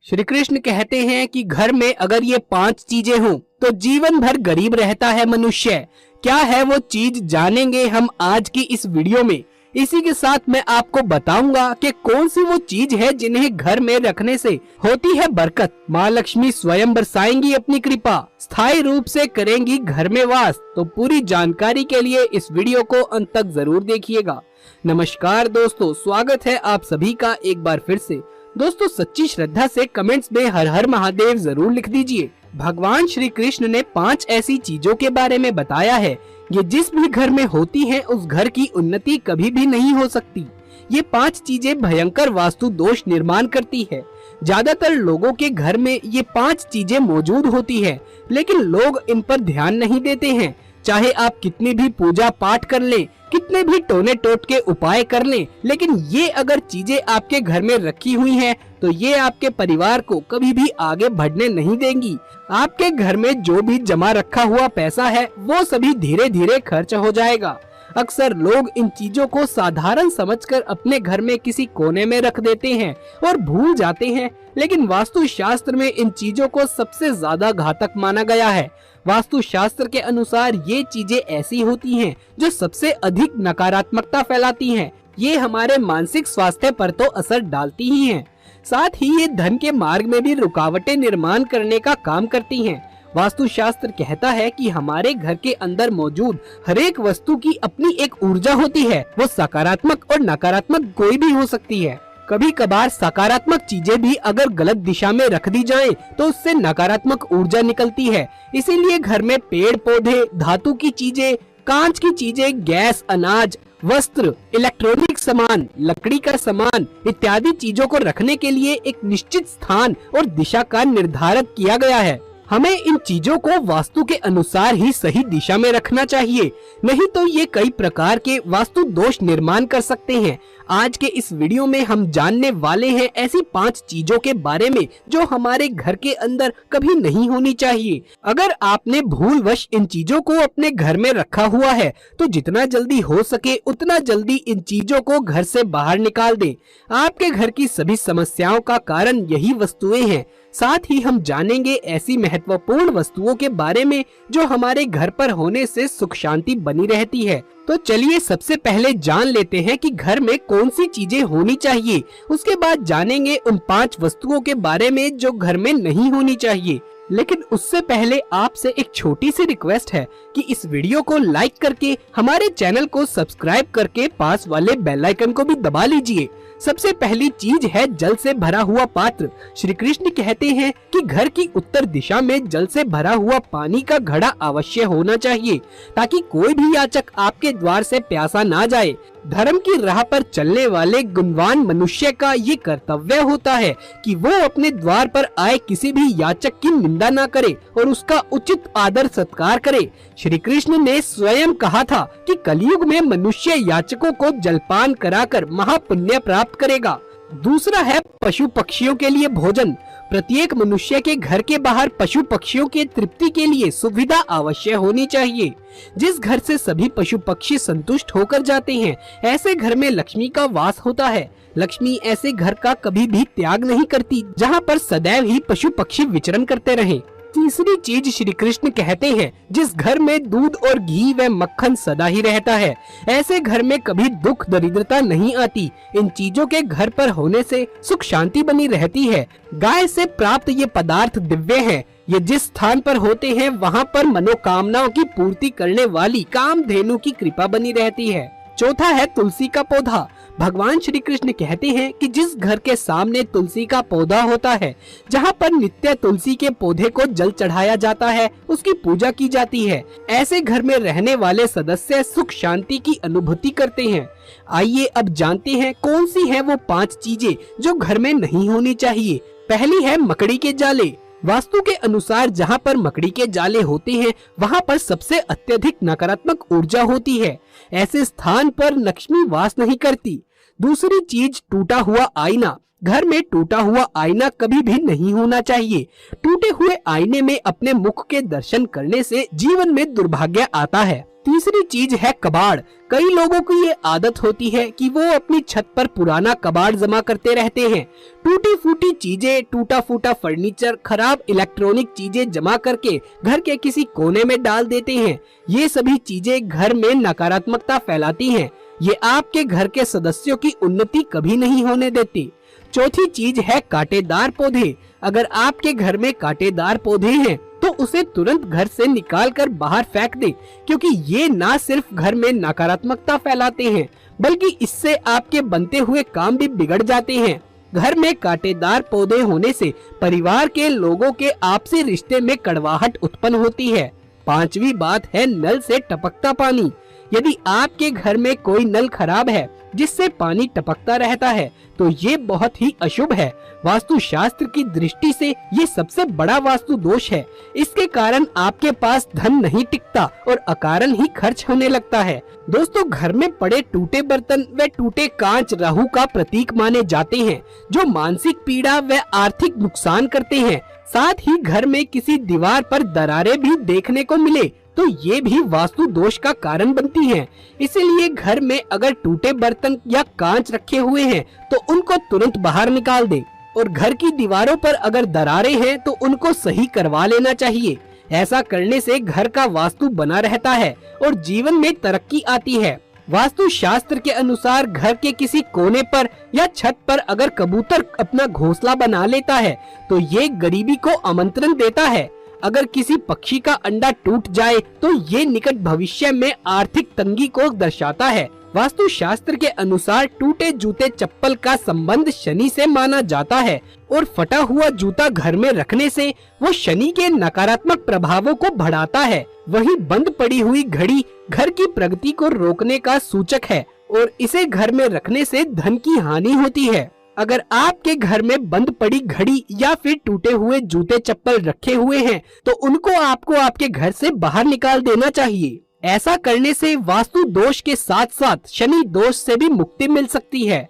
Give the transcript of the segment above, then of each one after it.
श्री कृष्ण कहते हैं कि घर में अगर ये 5 चीजें हों तो जीवन भर गरीब रहता है मनुष्य। क्या है वो चीज, जानेंगे हम आज की इस वीडियो में। इसी के साथ मैं आपको बताऊंगा कि कौन सी वो चीज है जिन्हें घर में रखने से होती है बरकत। माँ लक्ष्मी स्वयं बरसाएंगी अपनी कृपा, स्थायी रूप से करेंगी घर में वास। तो पूरी जानकारी के लिए इस वीडियो को अंत तक जरूर देखिएगा। नमस्कार दोस्तों, स्वागत है आप सभी का एक बार फिर से। दोस्तों, सच्ची श्रद्धा से कमेंट्स में हर हर महादेव जरूर लिख दीजिए। भगवान श्री कृष्ण ने 5 ऐसी चीजों के बारे में बताया है, ये जिस भी घर में होती हैं उस घर की उन्नति कभी भी नहीं हो सकती। ये 5 चीजें भयंकर वास्तु दोष निर्माण करती है। ज्यादातर लोगों के घर में ये 5 चीजें मौजूद होती है, लेकिन लोग इन पर ध्यान नहीं देते हैं। चाहे आप कितनी भी पूजा पाठ कर लें, कितने भी टोने टोट के उपाय कर लें, लेकिन ये अगर चीजें आपके घर में रखी हुई हैं, तो ये आपके परिवार को कभी भी आगे बढ़ने नहीं देंगी। आपके घर में जो भी जमा रखा हुआ पैसा है वो सभी धीरे धीरे खर्च हो जाएगा। अक्सर लोग इन चीजों को साधारण समझकर अपने घर में किसी कोने में रख देते हैं और भूल जाते हैं, लेकिन वास्तु शास्त्र में इन चीजों को सबसे ज्यादा घातक माना गया है। वास्तु शास्त्र के अनुसार ये चीजें ऐसी होती हैं जो सबसे अधिक नकारात्मकता फैलाती हैं। ये हमारे मानसिक स्वास्थ्य पर तो असर डालती ही हैं, साथ ही ये धन के मार्ग में भी रुकावटें निर्माण करने का काम करती हैं। वास्तु शास्त्र कहता है कि हमारे घर के अंदर मौजूद हर एक वस्तु की अपनी एक ऊर्जा होती है। वो सकारात्मक और नकारात्मक कोई भी हो सकती है। कभी कभार सकारात्मक चीजें भी अगर गलत दिशा में रख दी जाएं, तो उससे नकारात्मक ऊर्जा निकलती है। इसीलिए घर में पेड़ पौधे, धातु की चीजें, कांच की चीजें, गैस, अनाज, वस्त्र, इलेक्ट्रॉनिक सामान, लकड़ी का सामान इत्यादि चीजों को रखने के लिए एक निश्चित स्थान और दिशा का निर्धारित किया गया है। हमें इन चीजों को वास्तु के अनुसार ही सही दिशा में रखना चाहिए, नहीं तो ये कई प्रकार के वास्तु दोष निर्माण कर सकते हैं। आज के इस वीडियो में हम जानने वाले हैं ऐसी 5 चीजों के बारे में जो हमारे घर के अंदर कभी नहीं होनी चाहिए। अगर आपने भूलवश इन चीजों को अपने घर में रखा हुआ है तो जितना जल्दी हो सके उतना जल्दी इन चीजों को घर से बाहर निकाल दें। आपके घर की सभी समस्याओं का कारण यही वस्तुएं हैं। साथ ही हम जानेंगे ऐसी महत्वपूर्ण वस्तुओं के बारे में जो हमारे घर पर होने से सुख शांति बनी रहती है। तो चलिए सबसे पहले जान लेते हैं कि घर में कौन सी चीजें होनी चाहिए। उसके बाद जानेंगे उन 5 वस्तुओं के बारे में जो घर में नहीं होनी चाहिए। लेकिन उससे पहले आपसे एक छोटी सी रिक्वेस्ट है कि इस वीडियो को लाइक करके हमारे चैनल को सब्सक्राइब करके पास वाले बेल आइकन को भी दबा लीजिए। सबसे पहली चीज है जल से भरा हुआ पात्र। श्री कृष्ण कहते हैं कि घर की उत्तर दिशा में जल से भरा हुआ पानी का घड़ा अवश्य होना चाहिए, ताकि कोई भी याचक आपके द्वार से प्यासा ना जाए। धर्म की राह पर चलने वाले गुणवान मनुष्य का ये कर्तव्य होता है कि वो अपने द्वार पर आए किसी भी याचक की निंदा ना करे और उसका उचित आदर सत्कार करे। श्री कृष्ण ने स्वयं कहा था कि कलयुग में मनुष्य याचकों को जलपान कराकर महापुण्य प्राप्त करेगा। दूसरा है पशु पक्षियों के लिए भोजन। प्रत्येक मनुष्य के घर के बाहर पशु पक्षियों के तृप्ति के लिए सुविधा अवश्य होनी चाहिए। जिस घर से सभी पशु पक्षी संतुष्ट होकर जाते हैं, ऐसे घर में लक्ष्मी का वास होता है। लक्ष्मी ऐसे घर का कभी भी त्याग नहीं करती जहाँ पर सदैव ही पशु पक्षी विचरण करते रहें। तीसरी चीज श्री कृष्ण कहते हैं, जिस घर में दूध और घी व मक्खन सदा ही रहता है, ऐसे घर में कभी दुख दरिद्रता नहीं आती। इन चीजों के घर पर होने से सुख शांति बनी रहती है। गाय से प्राप्त ये पदार्थ दिव्य हैं। ये जिस स्थान पर होते हैं वहाँ पर मनोकामनाओं की पूर्ति करने वाली कामधेनु की कृपा बनी रहती है। चौथा है तुलसी का पौधा। भगवान श्री कृष्ण कहते हैं कि जिस घर के सामने तुलसी का पौधा होता है, जहाँ पर नित्य तुलसी के पौधे को जल चढ़ाया जाता है, उसकी पूजा की जाती है, ऐसे घर में रहने वाले सदस्य सुख शांति की अनुभूति करते हैं। आइए अब जानते हैं कौन सी है वो 5 चीजें जो घर में नहीं होनी चाहिए। पहली है मकड़ी के जाले। वास्तु के अनुसार जहाँ पर मकड़ी के जाले होते हैं वहाँ पर सबसे अत्यधिक नकारात्मक ऊर्जा होती है। ऐसे स्थान पर लक्ष्मी वास नहीं करती। दूसरी चीज टूटा हुआ आईना। घर में टूटा हुआ आईना कभी भी नहीं होना चाहिए। टूटे हुए आईने में अपने मुख के दर्शन करने से जीवन में दुर्भाग्य आता है। तीसरी चीज है कबाड़। कई लोगों की ये आदत होती है कि वो अपनी छत पर पुराना कबाड़ जमा करते रहते हैं। टूटी फूटी चीजें, टूटा फूटा फर्नीचर, खराब इलेक्ट्रॉनिक चीजें जमा करके घर के किसी कोने में डाल देते हैं। ये सभी चीजें घर में नकारात्मकता फैलाती हैं। ये आपके घर के सदस्यों की उन्नति कभी नहीं होने देती। चौथी चीज है कांटेदार पौधे। अगर आपके घर में कांटेदार पौधे हैं तो उसे तुरंत घर से निकाल कर बाहर फेंक दें, क्योंकि ये ना सिर्फ घर में नकारात्मकता फैलाते हैं बल्कि इससे आपके बनते हुए काम भी बिगड़ जाते हैं। घर में कांटेदार पौधे होने से परिवार के लोगों के आपसी रिश्ते में कड़वाहट उत्पन्न होती है। पांचवी बात है नल से टपकता पानी। यदि आपके घर में कोई नल खराब है जिससे पानी टपकता रहता है तो ये बहुत ही अशुभ है। वास्तु शास्त्र की दृष्टि से ये सबसे बड़ा वास्तु दोष है। इसके कारण आपके पास धन नहीं टिकता और अकारण ही खर्च होने लगता है। दोस्तों, घर में पड़े टूटे बर्तन व टूटे कांच राहु का प्रतीक माने जाते हैं, जो मानसिक पीड़ा व आर्थिक नुकसान करते हैं। साथ ही घर में किसी दीवार पर दरारें भी देखने को मिले तो ये भी वास्तु दोष का कारण बनती हैं। इसीलिए घर में अगर टूटे बर्तन या कांच रखे हुए हैं तो उनको तुरंत बाहर निकाल दें और घर की दीवारों पर अगर दरारें हैं तो उनको सही करवा लेना चाहिए। ऐसा करने से घर का वास्तु बना रहता है और जीवन में तरक्की आती है। वास्तु शास्त्र के अनुसार घर के किसी कोने पर या छत पर अगर कबूतर अपना घोंसला बना लेता है तो ये गरीबी को आमंत्रण देता है। अगर किसी पक्षी का अंडा टूट जाए तो ये निकट भविष्य में आर्थिक तंगी को दर्शाता है। वास्तु शास्त्र के अनुसार टूटे जूते चप्पल का संबंध शनि से माना जाता है और फटा हुआ जूता घर में रखने से वो शनि के नकारात्मक प्रभावों को बढ़ाता है। वहीं बंद पड़ी हुई घड़ी घर की प्रगति को रोकने का सूचक है और इसे घर में रखने से धन की हानि होती है। अगर आपके घर में बंद पड़ी घड़ी या फिर टूटे हुए जूते चप्पल रखे हुए हैं तो उनको आपको आपके घर से बाहर निकाल देना चाहिए। ऐसा करने से वास्तु दोष के साथ साथ शनि दोष से भी मुक्ति मिल सकती है।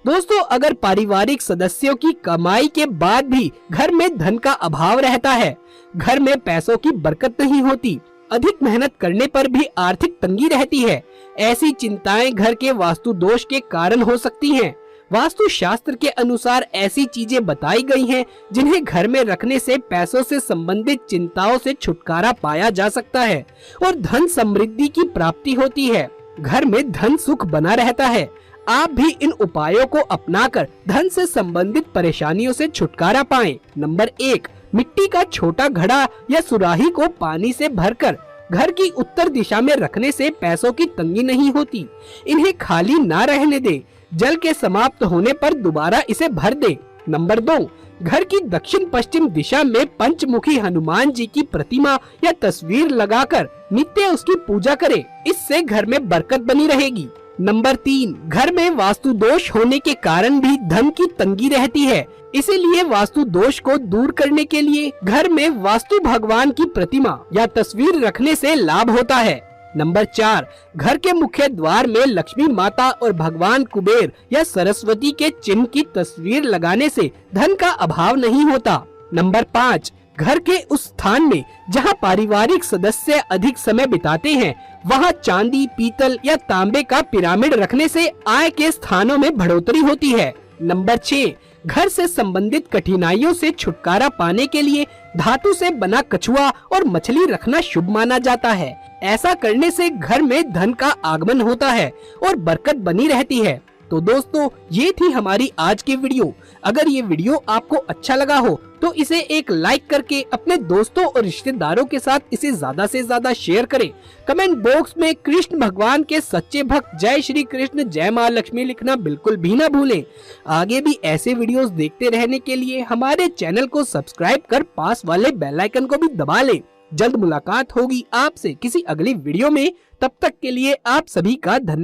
दोस्तों, अगर पारिवारिक सदस्यों की कमाई के बाद भी घर में धन का अभाव रहता है, घर में पैसों की बरकत नहीं होती, अधिक मेहनत करने पर भी आर्थिक तंगी रहती है, ऐसी चिंताएं घर के वास्तु दोष के कारण हो सकती हैं। वास्तु शास्त्र के अनुसार ऐसी चीजें बताई गई हैं जिन्हें घर में रखने से पैसों से संबंधित चिंताओं से छुटकारा पाया जा सकता है और धन समृद्धि की प्राप्ति होती है। घर में धन सुख बना रहता है। आप भी इन उपायों को अपनाकर धन से संबंधित परेशानियों से छुटकारा पाएं। नंबर 1, मिट्टी का छोटा घड़ा या सुराही को पानी से भरकर घर की उत्तर दिशा में रखने से पैसों की तंगी नहीं होती। इन्हें खाली ना रहने दें। जल के समाप्त होने पर दोबारा इसे भर दें। नंबर 2, घर की दक्षिण पश्चिम दिशा में पंचमुखी हनुमान जी की प्रतिमा या तस्वीर लगाकर नित्य उसकी पूजा करें। इससे घर में बरकत बनी रहेगी। नंबर 3, घर में वास्तु दोष होने के कारण भी धन की तंगी रहती है। इसीलिए वास्तु दोष को दूर करने के लिए घर में वास्तु भगवान की प्रतिमा या तस्वीर रखने से लाभ होता है। नंबर 4, घर के मुख्य द्वार में लक्ष्मी माता और भगवान कुबेर या सरस्वती के चिन्ह की तस्वीर लगाने से धन का अभाव नहीं होता। नंबर 5, घर के उस स्थान में जहां पारिवारिक सदस्य अधिक समय बिताते हैं वहां चांदी, पीतल या तांबे का पिरामिड रखने से आय के स्थानों में बढ़ोतरी होती है। नंबर 6, घर से संबंधित कठिनाइयों से छुटकारा पाने के लिए धातु से बना कछुआ और मछली रखना शुभ माना जाता है। ऐसा करने से घर में धन का आगमन होता है और बरकत बनी रहती है। तो दोस्तों, ये थी हमारी आज की वीडियो। अगर ये वीडियो आपको अच्छा लगा हो तो इसे एक लाइक करके अपने दोस्तों और रिश्तेदारों के साथ इसे ज्यादा से ज्यादा शेयर करें। कमेंट बॉक्स में कृष्ण भगवान के सच्चे भक्त जय श्री कृष्ण, जय माँ लक्ष्मी लिखना बिल्कुल भी ना भूलें। आगे भी ऐसे वीडियोस देखते रहने के लिए हमारे चैनल को सब्सक्राइब कर पास वाले बेल आइकन को भी दबा लें। जल्द मुलाकात होगी आपसे किसी अगली वीडियो में। तब तक के लिए आप सभी का धन्यवाद।